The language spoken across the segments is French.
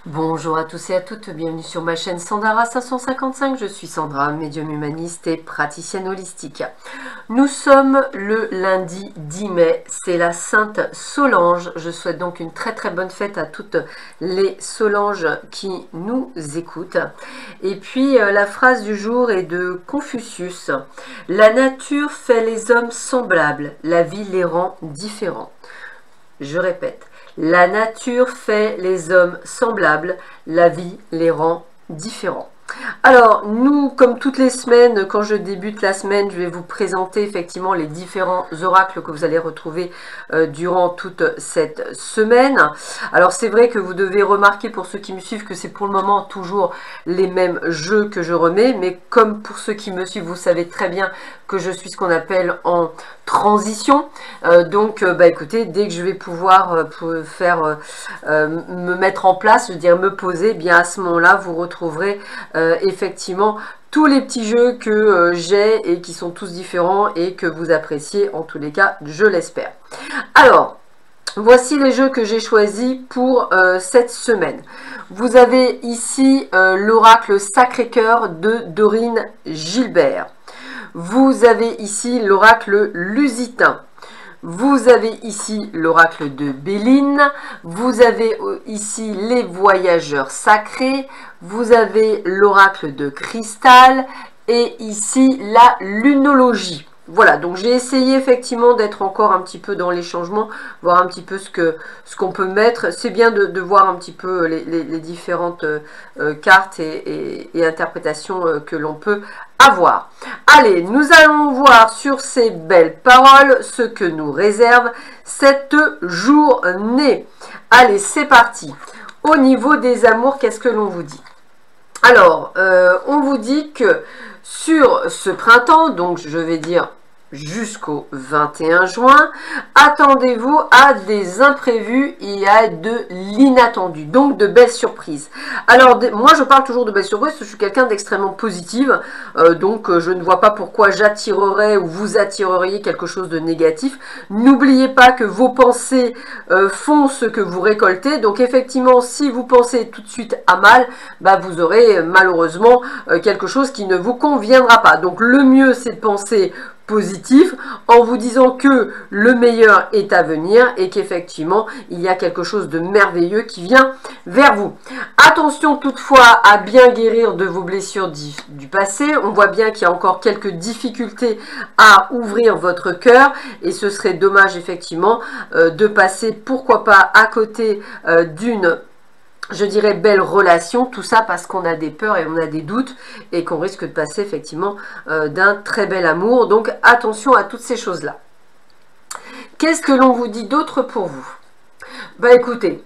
Bonjour à tous et à toutes, bienvenue sur ma chaîne Sandara 555, je suis Sandra, médium humaniste et praticienne holistique. Nous sommes le lundi 10 mai, c'est la Sainte Solange, je souhaite donc une très bonne fête à toutes les Solanges qui nous écoutent. Et puis la phrase du jour est de Confucius, la nature fait les hommes semblables, la vie les rend différents. Je répète. La nature fait les hommes semblables, la vie les rend différents. Alors, nous, comme toutes les semaines, quand je débute la semaine, je vais vous présenter effectivement les différents oracles que vous allez retrouver durant toute cette semaine. Alors, c'est vrai que vous devez remarquer, pour ceux qui me suivent, que c'est pour le moment toujours les mêmes jeux que je remets, mais comme pour ceux qui me suivent, vous savez très bien que je suis ce qu'on appelle en transition. Donc, écoutez, dès que je vais pouvoir me mettre en place, je veux dire me poser, bien à ce moment-là, vous retrouverez effectivement tous les petits jeux que j'ai et qui sont tous différents et que vous appréciez, en tous les cas, je l'espère. Alors, voici les jeux que j'ai choisis pour cette semaine. Vous avez ici l'oracle Sacré-Cœur de Dorine Gilbert. Vous avez ici l'oracle Lusitain. Vous avez ici l'oracle de Béline, vous avez ici les voyageurs sacrés, vous avez l'oracle de Cristal et ici la lunologie. Voilà, donc j'ai essayé effectivement d'être encore un petit peu dans les changements, voir un petit peu ce qu'on peut mettre. C'est bien de voir un petit peu les différentes cartes et interprétations que l'on peut avoir. Allez, nous allons voir sur ces belles paroles ce que nous réserve cette journée. Allez, c'est parti. Au niveau des amours, qu'est-ce que l'on vous dit? Alors, on vous dit que sur ce printemps, donc je vais dire jusqu'au 21 juin, attendez-vous à des imprévus et à de l'inattendu, donc de belles surprises. Alors, moi je parle toujours de belles surprises, parce que je suis quelqu'un d'extrêmement positive, donc je ne vois pas pourquoi j'attirerais ou vous attireriez quelque chose de négatif. N'oubliez pas que vos pensées font ce que vous récoltez, donc effectivement, si vous pensez tout de suite à mal, vous aurez malheureusement quelque chose qui ne vous conviendra pas. Donc le mieux, c'est de penser positif en vous disant que le meilleur est à venir et qu'effectivement il y a quelque chose de merveilleux qui vient vers vous. Attention toutefois à bien guérir de vos blessures du passé. On voit bien qu'il y a encore quelques difficultés à ouvrir votre cœur et ce serait dommage effectivement de passer pourquoi pas à côté d'une, je dirais, belle relation, tout ça parce qu'on a des peurs et on a des doutes et qu'on risque de passer effectivement d'un très bel amour. Donc attention à toutes ces choses-là. Qu'est-ce que l'on vous dit d'autre pour vous? Écoutez,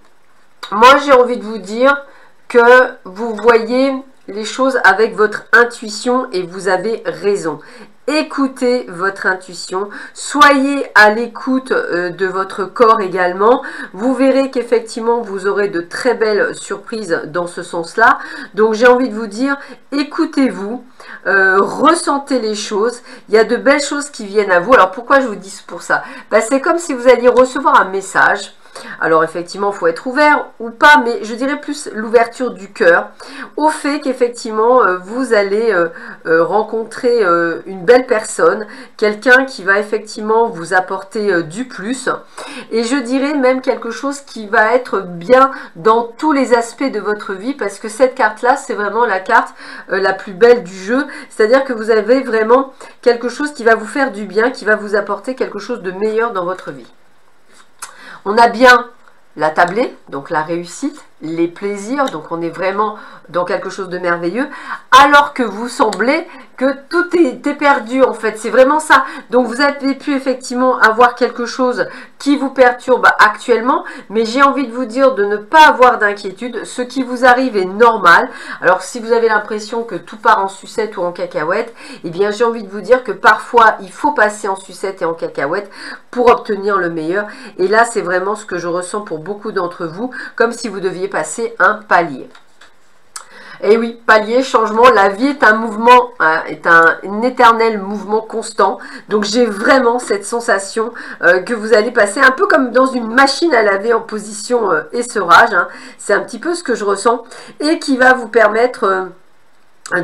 moi j'ai envie de vous dire que vous voyez les choses avec votre intuition et vous avez raison. Écoutez votre intuition, soyez à l'écoute de votre corps également. Vous verrez qu'effectivement vous aurez de très belles surprises dans ce sens-là. Donc j'ai envie de vous dire, écoutez-vous, ressentez les choses. Il y a de belles choses qui viennent à vous. Alors pourquoi je vous dis pour ça? C'est comme si vous alliez recevoir un message. Alors effectivement, il faut être ouvert ou pas, mais je dirais plus l'ouverture du cœur au fait qu'effectivement, vous allez rencontrer une belle personne, quelqu'un qui va effectivement vous apporter du plus, et je dirais même quelque chose qui va être bien dans tous les aspects de votre vie, parce que cette carte-là, c'est vraiment la carte la plus belle du jeu, c'est-à-dire que vous avez vraiment quelque chose qui va vous faire du bien, qui va vous apporter quelque chose de meilleur dans votre vie. On a bien la tablée, donc la réussite, les plaisirs, donc on est vraiment dans quelque chose de merveilleux, alors que vous semblez que tout est perdu en fait, c'est vraiment ça. Donc vous avez pu effectivement avoir quelque chose qui vous perturbe actuellement, mais j'ai envie de vous dire de ne pas avoir d'inquiétude, ce qui vous arrive est normal. Alors si vous avez l'impression que tout part en sucette ou en cacahuète, eh bien j'ai envie de vous dire que parfois il faut passer en sucette et en cacahuète pour obtenir le meilleur, et là c'est vraiment ce que je ressens pour beaucoup d'entre vous, comme si vous deviez passer un palier. Et oui, palier, changement, la vie est un mouvement, est un éternel mouvement constant. Donc j'ai vraiment cette sensation que vous allez passer un peu comme dans une machine à laver en position essorage. Hein. C'est un petit peu ce que je ressens et qui va vous permettre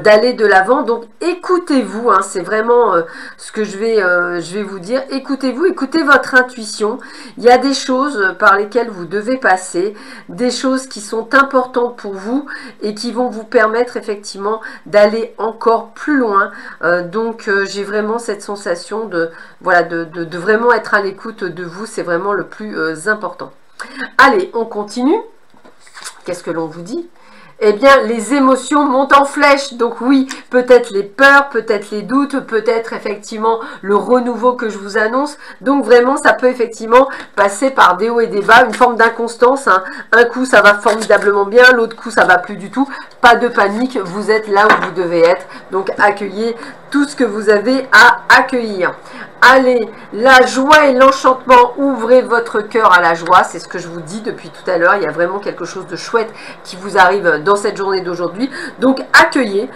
d'aller de l'avant. Donc écoutez-vous, hein, c'est vraiment ce que je vais vous dire. Écoutez-vous, écoutez votre intuition. Il y a des choses par lesquelles vous devez passer, des choses qui sont importantes pour vous et qui vont vous permettre effectivement d'aller encore plus loin. Donc j'ai vraiment cette sensation de voilà de vraiment être à l'écoute de vous, c'est vraiment le plus important. Allez, on continue. Qu'est-ce que l'on vous dit ? Eh bien, les émotions montent en flèche. Donc oui, peut-être les peurs, peut-être les doutes, peut-être effectivement le renouveau que je vous annonce. Donc vraiment, ça peut effectivement passer par des hauts et des bas, une forme d'inconstance. Hein. Un coup, ça va formidablement bien, l'autre coup, ça va plus du tout. Pas de panique, vous êtes là où vous devez être. Donc accueillez tout ce que vous avez à accueillir. Allez, la joie et l'enchantement, ouvrez votre cœur à la joie, c'est ce que je vous dis depuis tout à l'heure, il y a vraiment quelque chose de chouette qui vous arrive dans cette journée d'aujourd'hui. Donc accueillez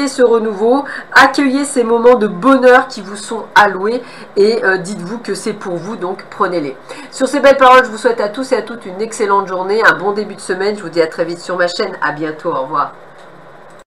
ce renouveau, accueillez ces moments de bonheur qui vous sont alloués et dites-vous que c'est pour vous, donc prenez-les. Sur ces belles paroles, je vous souhaite à tous et à toutes une excellente journée, un bon début de semaine, je vous dis à très vite sur ma chaîne, à bientôt, au revoir.